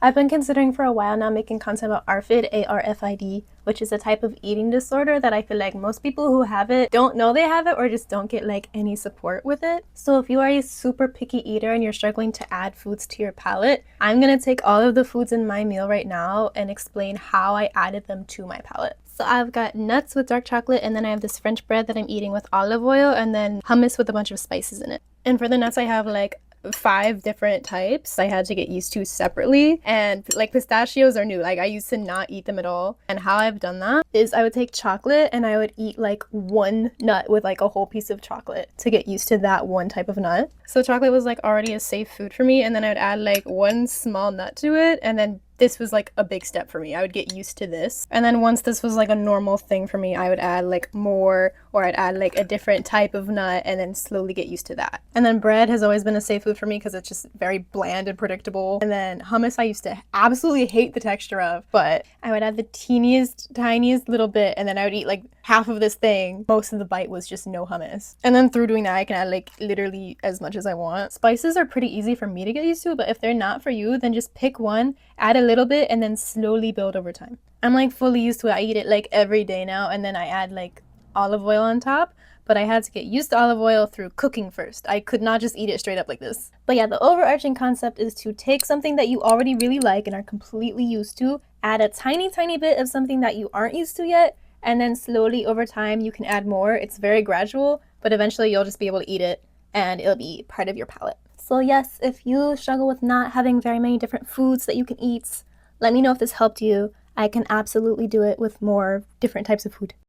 I've been considering for a while now making content about ARFID, ARFID, which is a type of eating disorder that I feel like most people who have it don't know they have it or just don't get like any support with it. So if you are a super picky eater and you're struggling to add foods to your palate, I'm gonna take all of the foods in my meal right now and explain how I added them to my palate. So I've got nuts with dark chocolate, and then I have this French bread that I'm eating with olive oil, and then hummus with a bunch of spices in it. And for the nuts, I have like 5 different types I had to get used to separately, and like pistachios are new. Like I used to not eat them at all, and how I've done that is I would take chocolate and I would eat like one nut with like a whole piece of chocolate to get used to that one type of nut. So chocolate was like already a safe food for me, and then I would add like one small nut to it, and then this was like a big step for me. I would get used to this. And then once this was like a normal thing for me, I would add like more, or I'd add like a different type of nut and then slowly get used to that. And then bread has always been a safe food for me because it's just very bland and predictable. And then hummus I used to absolutely hate the texture of, but I would add the teeniest, tiniest little bit, and then I would eat like half of this thing. Most of the bite was just no hummus. And then through doing that, I can add like literally as much as I want. Spices are pretty easy for me to get used to, but if they're not for you, then just pick one, add a little bit, and then slowly build over time. I'm like fully used to it. I eat it like every day now, and then I add like olive oil on top, but I had to get used to olive oil through cooking first. I could not just eat it straight up like this. But yeah, the overarching concept is to take something that you already really like and are completely used to, add a tiny bit of something that you aren't used to yet, and then slowly over time you can add more. It's very gradual, but eventually you'll just be able to eat it and it'll be part of your palate. So yes, if you struggle with not having very many different foods that you can eat, let me know if this helped you. I can absolutely do it with more different types of food.